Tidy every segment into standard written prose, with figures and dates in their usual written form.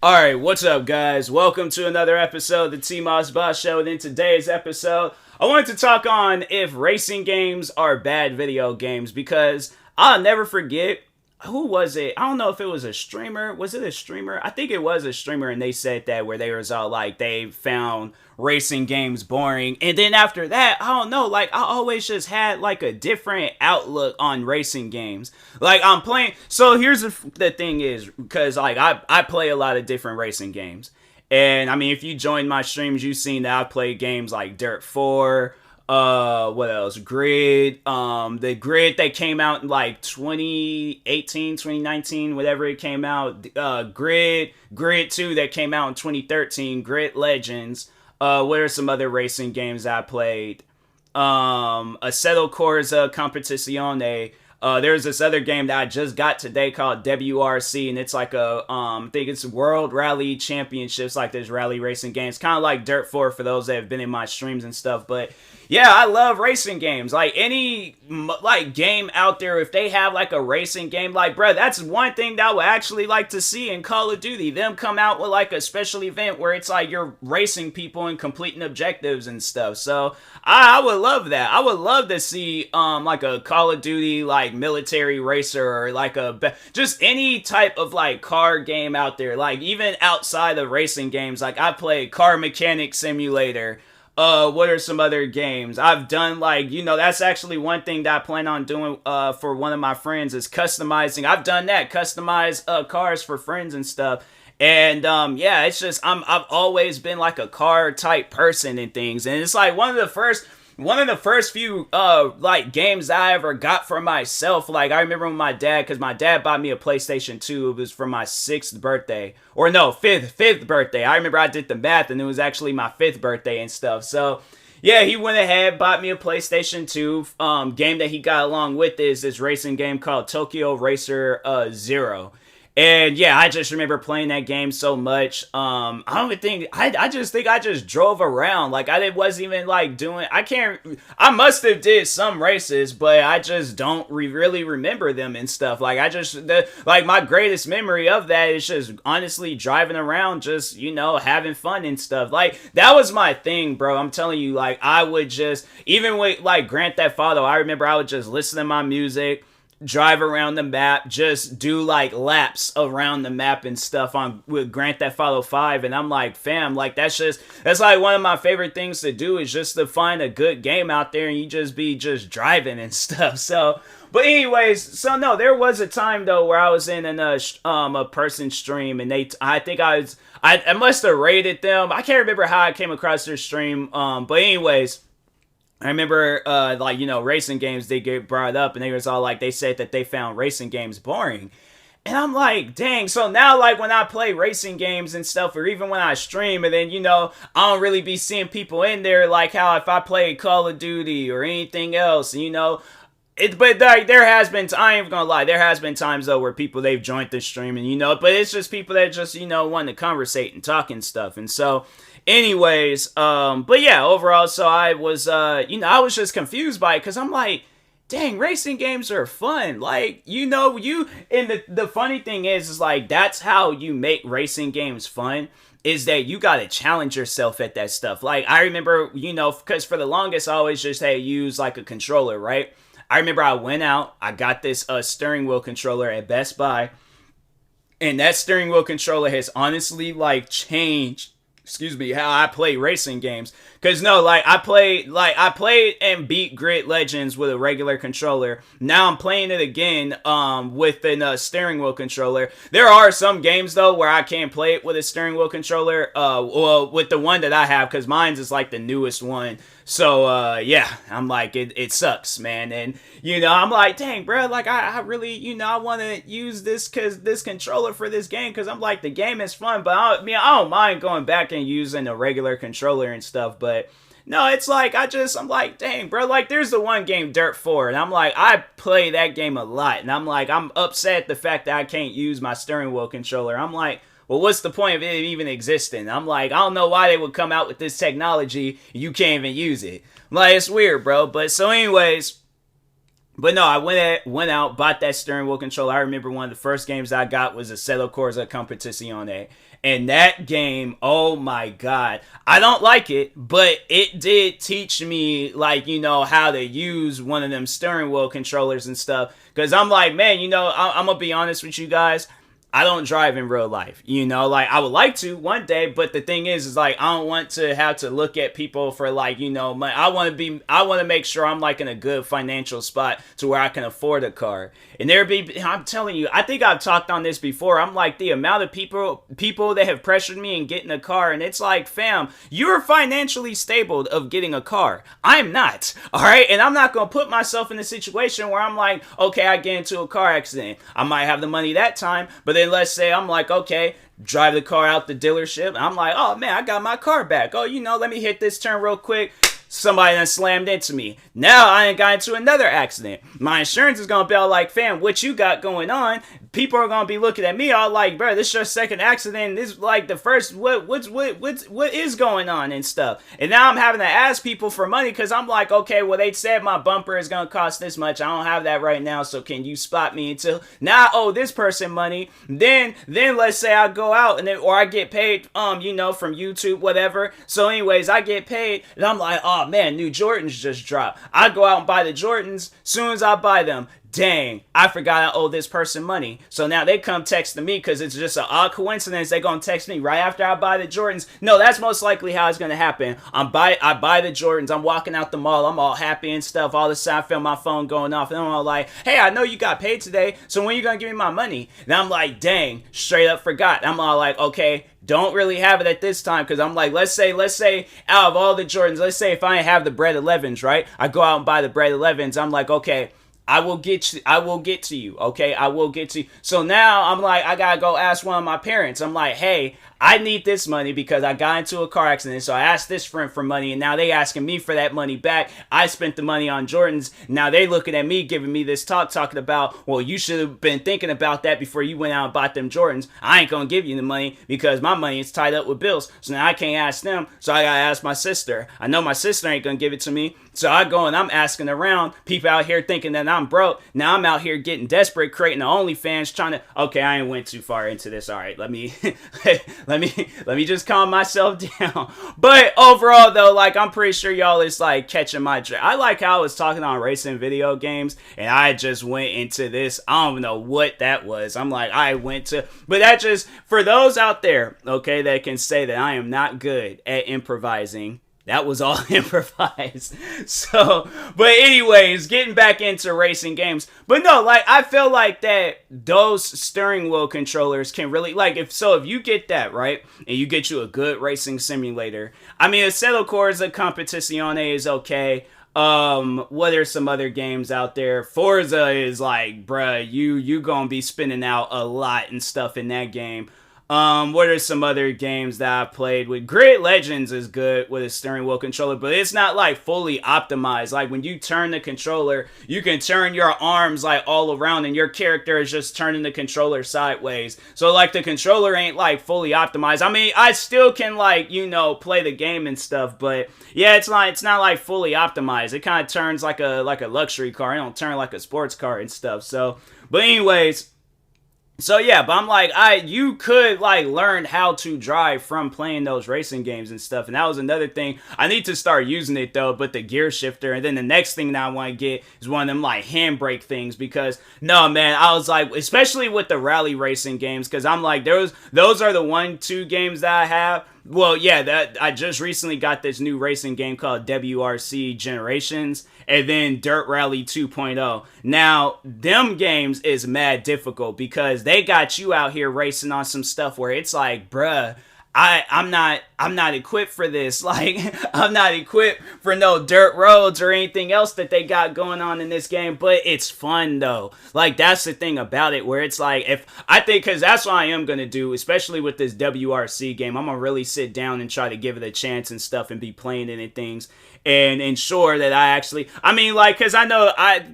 Alright, what's up, guys? Welcome to another episode of the TMossBoss Show. And in today's episode, I wanted to talk on if racing games are bad video games because I'll never forget. Who was it? I don't know if it was a streamer. Was it a streamer? I think it was a streamer, and they said that where they was all like they found racing games boring. And then after that, I don't know, like I always just had like a different outlook on racing games. Like I'm playing. So here's the thing is because like I play a lot of different racing games. And I mean, if you join my streams, you've seen that I play games like Dirt 4, what else, Grid, the Grid that came out in like 2018, 2019, whatever it came out, Grid 2 that came out in 2013, Grid Legends. What are some other racing games I played? Assetto Corsa Competizione. There's this other game that I just got today called WRC, and it's like a I think it's World Rally Championships, like this rally racing games, kind of like Dirt 4 for those that have been in my streams and stuff. But yeah, I love racing games. Like any like game out there, if they have like a racing game, like bro, that's one thing that I would actually like to see in Call of Duty. Them come out with like a special event where it's like you're racing people and completing objectives and stuff. So I would love that. I would love to see like a Call of Duty like military racer or like just any type of like car game out there. Like even outside of racing games, like I played Car Mechanic Simulator. What are some other games I've done? Like, you know, that's actually one thing that I plan on doing for one of my friends is customizing. I've done that, customize cars for friends and stuff. And yeah, it's just I've always been like a car type person and things. And it's like one of the first few like games I ever got for myself. Like I remember when my dad, because my dad bought me a PlayStation 2. It was for my 6th birthday, or no, fifth birthday. I remember I did the math and it was actually my 5th birthday and stuff. So yeah, he went ahead, bought me a PlayStation 2. Game that he got along with is this racing game called Tokyo Racer Zero. And yeah, I just remember playing that game so much. I don't even think I just think I just drove around. Like wasn't even like doing. I must have did some races, but I just don't really remember them and stuff. Like like my greatest memory of that is just honestly driving around, just having fun and stuff. Like that was my thing, bro. I'm telling you, like I would just even with like Grand Theft Auto. I remember I would just listen to my music, drive around the map, just do like laps around the map and stuff on with Grand Theft Auto 5. And I'm like, fam, like that's like one of my favorite things to do is just to find a good game out there and you just be just driving and stuff. So but anyways, so no, there was a time though where I was in a person's stream and I must have rated them. I can't remember how I came across their stream. But anyways, I remember, racing games, they get brought up, and they said that they found racing games boring. And I'm like, dang, so now, like, when I play racing games and stuff, or even when I stream, and then, I don't really be seeing people in there, like how if I play Call of Duty or anything else, but like, there has been, I ain't gonna lie, there has been times, though, where they've joined the stream, and, but it's just people that just, want to conversate and talk and stuff, and so anyways, but yeah, overall, so I was, I was just confused by it, because I'm like, dang, racing games are fun, like, and the funny thing is like, that's how you make racing games fun, is that you gotta challenge yourself at that stuff. Like, I remember, because for the longest, I always just had used, like, a controller, right? I remember I went out, I got this steering wheel controller at Best Buy, and that steering wheel controller has honestly, like, changed how I play racing games. Cause no, like I played and beat Grid Legends with a regular controller. Now I'm playing it again with a steering wheel controller. There are some games though where I can't play it with a steering wheel controller. Well, with the one that I have, cause mine's is like the newest one. So yeah, I'm like it sucks, man. And I'm like, dang, bro, like I really I want to use this controller for this game, cause I'm like the game is fun, but I don't mind going back and using a regular controller and stuff. But no, it's like I'm like, dang, bro, like there's the one game Dirt 4, and I'm like, I play that game a lot, and I'm like, I'm upset at the fact that I can't use my steering wheel controller. I'm like, well, what's the point of it even existing? I'm like, I don't know why they would come out with this technology, you can't even use it. Like, it's weird, bro. But so anyways, But no, I went out, bought that steering wheel controller. I remember one of the first games I got was Assetto Corsa Competizione. And that game, oh my god. I don't like it, but it did teach me, like, how to use one of them steering wheel controllers and stuff. Because I'm like, man, I'm going to be honest with you guys. I don't drive in real life, like I would like to one day, but the thing is like I don't want to have to look at people for like, money. I want to make sure I'm like in a good financial spot to where I can afford a car. And I'm telling you, I think I've talked on this before. I'm like, the amount of people that have pressured me in getting a car, and it's like, fam, you're financially stable of getting a car. I'm not, all right? And I'm not going to put myself in a situation where I'm like, okay, I get into a car accident. I might have the money that time, but then let's say I'm like, okay, drive the car out the dealership. And I'm like, oh man, I got my car back. Oh, let me hit this turn real quick. Somebody done slammed into me. Now I ain't got into another accident. My insurance is gonna be all like, fam, what you got going on? People are gonna be looking at me all like, bro, this is your second accident. This is like the first. What is going on and stuff? And now I'm having to ask people for money because I'm like, okay, well they said my bumper is gonna cost this much. I don't have that right now, so can you spot me until now? I owe this person money. Then let's say I go out and or I get paid, from YouTube, whatever. So anyways, I get paid and I'm like, oh man, new Jordans just dropped. I go out and buy the Jordans. Soon as I buy them, dang, I forgot I owe this person money. So now they come texting me because it's just an odd coincidence. They gonna text me right after I buy the Jordans. No, that's most likely how it's gonna happen. I buy the Jordans. I'm walking out the mall. I'm all happy and stuff. All of a sudden I feel my phone going off. And I'm all like, hey, I know you got paid today. So when you gonna give me my money? And I'm like, dang, straight up forgot. I'm all like, okay, don't really have it at this time because I'm like, let's say out of all the Jordans, let's say if I have the Bread 11s, right? I go out and buy the Bread 11s. I'm like, okay, I will get to you, okay? I will get to you. So now I'm like, I gotta go ask one of my parents. I'm like, hey, I need this money because I got into a car accident. So I asked this friend for money and now they asking me for that money back. I spent the money on Jordans. Now they looking at me, giving me this talking about, well, you should have been thinking about that before you went out and bought them Jordans. I ain't gonna give you the money because my money is tied up with bills. So now I can't ask them. So I gotta ask my sister. I know my sister ain't gonna give it to me. So I go and I'm asking around. People out here thinking that I'm broke. Now I'm out here getting desperate, creating the OnlyFans, trying to. Okay, I ain't went too far into this. All right, let me let me just calm myself down. But overall, though, like I'm pretty sure y'all is like catching my drift. I like how I was talking on racing video games, and I just went into this. I don't know what that was. I'm like but that just for those out there, okay, that can say that I am not good at improvising. That was all improvised. So, but anyways, getting back into racing games. But no, like, I feel like that those steering wheel controllers can really, like, if you get that, right, and you get you a good racing simulator. I mean, Assetto Corsa Competizione is okay. What are some other games out there? Forza is like, bruh, you gonna be spinning out a lot and stuff in that game. What are some other games that I've played with? Grid Legends is good with a steering wheel controller, but it's not like fully optimized. Like when you turn the controller, you can turn your arms like all around and your character is just turning the controller sideways. So like the controller ain't like fully optimized. I mean, I still can like, play the game and stuff, but yeah, it's not like fully optimized. It kind of turns like a luxury car. It don't turn like a sports car and stuff. So, but anyways, so yeah, but I'm like, you could like learn how to drive from playing those racing games and stuff, and that was another thing. I need to start using it though, but the gear shifter, and then the next thing that I want to get is one of them like handbrake things, because no man, I was like, especially with the rally racing games, because I'm like, those are the 1-2 games that I have. Well, yeah, that I just recently got this new racing game called WRC Generations, and then Dirt Rally 2.0. Now, them games is mad difficult because they got you out here racing on some stuff where it's like, bruh, I'm not equipped for this. Like, I'm not equipped for no dirt roads or anything else that they got going on in this game, but it's fun though. Like, that's the thing about it, where it's like, because that's what I am going to do, especially with this WRC game. I'm going to really sit down and try to give it a chance and stuff and be playing it and things and ensure that because I know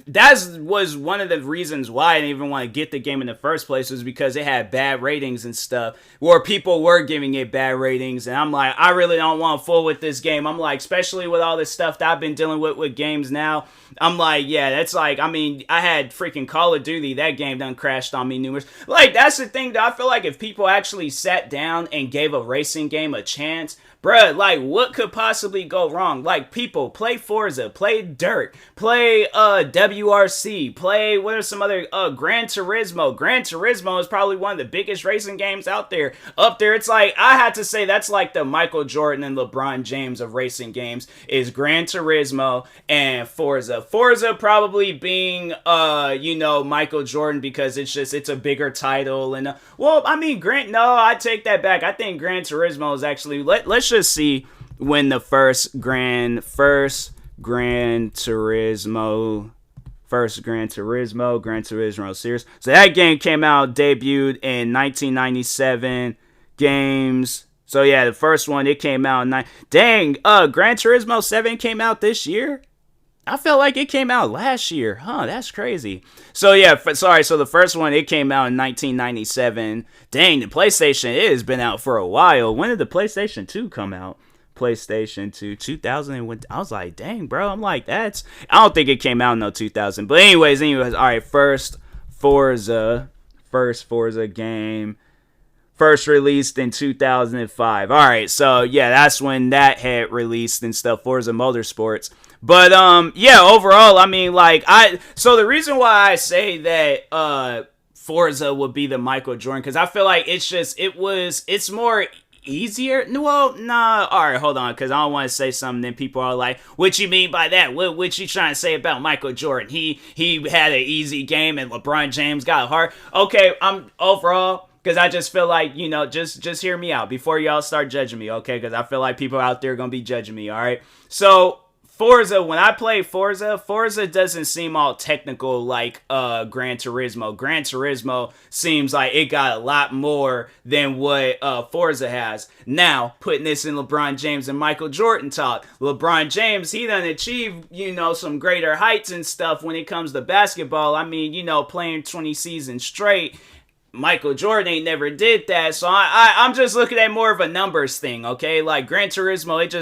that was one of the reasons why I didn't even want to get the game in the first place, was because it had bad ratings and stuff, where people were giving it get bad ratings, and I'm like, I really don't want to fool with this game. I'm like, especially with all this stuff that I've been dealing with games now, I'm like, yeah, that's like, I mean, I had freaking Call of Duty, that game done crashed on me numerous. Like, that's the thing that I feel like if people actually sat down and gave a racing game a chance, bruh, like, what could possibly go wrong? Like, people, play Forza, play Dirt, play WRC, play, what are some other, Gran Turismo. Gran Turismo is probably one of the biggest racing games out there. Up there, it's like, I had to say that's like the Michael Jordan and LeBron James of racing games, is Gran Turismo and Forza. Forza probably being, Michael Jordan, because it's a bigger title, and, well, I mean, I take that back. I think Gran Turismo is actually, let's just see when the first Gran Turismo series. So that game came out, debuted in 1997 games. So yeah, the first one, it came out in Gran Turismo 7 came out this year? I felt like it came out last year. Huh, that's crazy. So yeah, so the first one, it came out in 1997. Dang, the PlayStation, it has been out for a while. When did the PlayStation 2 come out? PlayStation 2, 2000. I was like, dang, bro. I'm like, I don't think it came out in no 2000. But anyways, all right, first Forza game. First released in 2005. All right, so yeah, that's when that had released and stuff, Forza Motorsports. But yeah, overall, I mean, like, so the reason why I say that Forza would be the Michael Jordan, because I feel like it's more easier. Well, nah, all right, hold on, because I don't want to say something, then people are like, what you mean by that? What you trying to say about Michael Jordan? He had an easy game and LeBron James got hard. Okay, I'm overall, because I just feel like, just hear me out before y'all start judging me, okay? Because I feel like people out there are going to be judging me, all right? So, Forza, when I play Forza doesn't seem all technical like Gran Turismo. Gran Turismo seems like it got a lot more than what Forza has. Now, putting this in LeBron James and Michael Jordan talk. LeBron James, he done achieved, some greater heights and stuff when it comes to basketball. I mean, playing 20 seasons straight. Michael Jordan ain't never did that, so I'm just looking at more of a numbers thing, okay? Like, Gran Turismo, it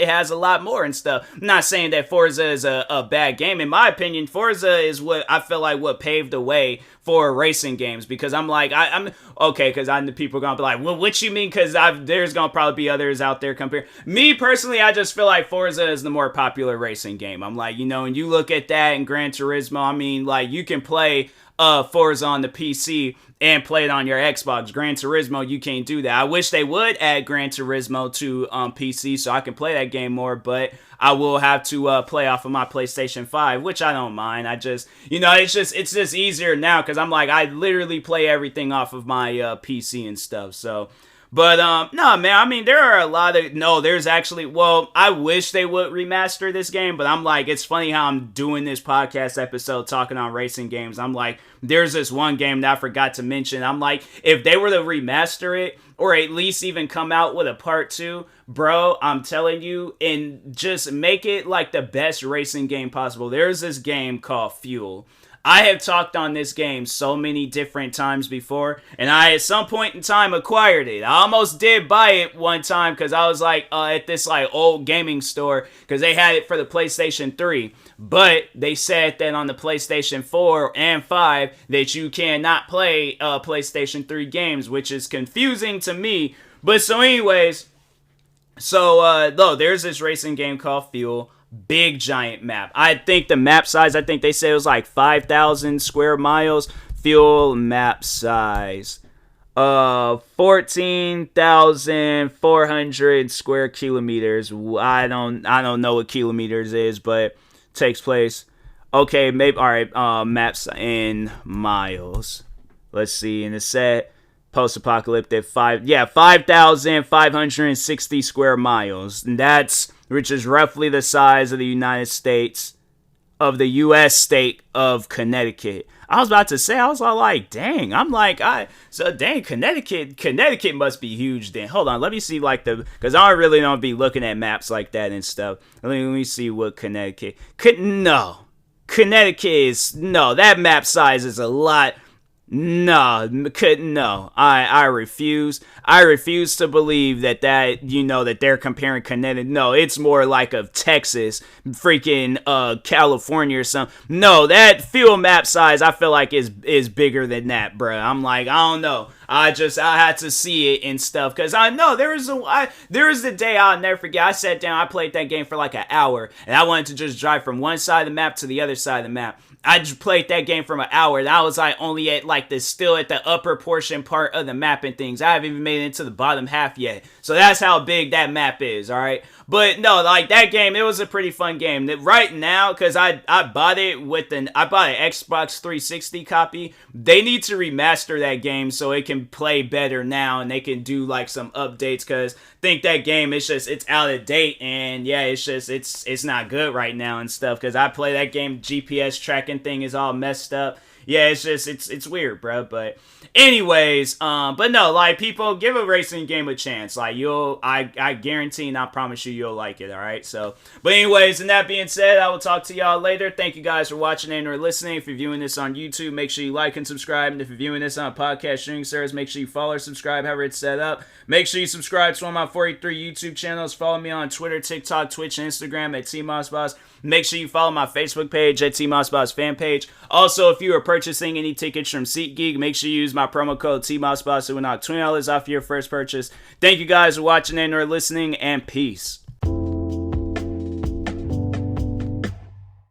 has a lot more and stuff. I'm not saying that Forza is a bad game. In my opinion, Forza is what I feel like what paved the way for racing games, because I'm like, I'm okay, because I know people are gonna be like, well, what you mean? Because there's gonna probably be others out there compare. Me personally, I just feel like Forza is the more popular racing game. I'm like, and you look at that in Gran Turismo, I mean, like, you can play Forza on the PC and play it on your Xbox. Gran Turismo, you can't do that. I wish they would add Gran Turismo to PC so I can play that game more, but I will have to play off of my PlayStation 5, which I don't mind. I just, it's just easier now, because I'm like, I literally play everything off of my PC and stuff, so. But, no, man, I mean, there are a lot of, there's actually, well, I wish they would remaster this game, but I'm like, it's funny how I'm doing this podcast episode talking on racing games. I'm like, there's this one game that I forgot to mention. I'm like, if they were to remaster it, or at least even come out with a part 2, bro, I'm telling you, and just make it like the best racing game possible. There's this game called Fuel. I have talked on this game so many different times before, and I at some point in time acquired it. I almost did buy it one time because I was like at this like old gaming store because they had it for the PlayStation 3. But they said that on the PlayStation 4 and 5 that you cannot play PlayStation 3 games, which is confusing to me. But so anyways, though there's this racing game called Fuel. Big giant map. I think the map size, I think they said it was like 5,000 square miles. Fuel map size 14,400 square kilometers. I don't know what kilometers is, but takes place. Okay, maybe all right. Maps in miles. Let's see. In the set, post-apocalyptic 5,560 square miles. And which is roughly the size of the United States, of the U.S. state of Connecticut. I was about to say, I was all like, dang. I'm like, Connecticut must be huge then. Hold on, let me see because I really don't be looking at maps like that and stuff. Let me see what Connecticut, that map size is a lot. No, couldn't. No, I refuse. I refuse to believe that that they're comparing Connecticut. No, it's more like of Texas, freaking California or something. No, that field map size I feel like is bigger than that, bro. I'm like, I don't know. I had to see it and stuff because I know there was the day I'll never forget. I sat down, I played that game for like an hour, and I wanted to just drive from one side of the map to the other side of the map. I just played that game for an hour, and I was like only at like still at the upper portion part of the map and things. I haven't even made it into the bottom half yet. So that's how big that map is, all right? But no, like that game, it was a pretty fun game. Right now, because I bought it I bought an Xbox 360 copy. They need to remaster that game so it can play better now, and they can do like some updates, because I think that game it's out of date, and yeah, it's not good right now and stuff, because I play that game, GPS tracking thing is all messed up. Yeah, it's weird, bro. But anyways, but no, like, people, give a racing game a chance. Like, I guarantee and I promise you'll like it. All right. So, but anyways, and that being said, I will talk to y'all later. Thank you guys for watching and or listening. If you're viewing this on YouTube, make sure you like and subscribe. And if you're viewing this on a podcast streaming service, make sure you follow or subscribe, however it's set up. Make sure you subscribe to one of my 43 YouTube channels. Follow me on Twitter, TikTok, Twitch, and Instagram at TMossBoss. Make sure you follow my Facebook page at TMossBoss fan page. Also, if you are purchasing any tickets from SeatGeek, make sure you use my promo code TMossBoss. It will knock $20 off your first purchase. Thank you guys for watching and or listening, and peace.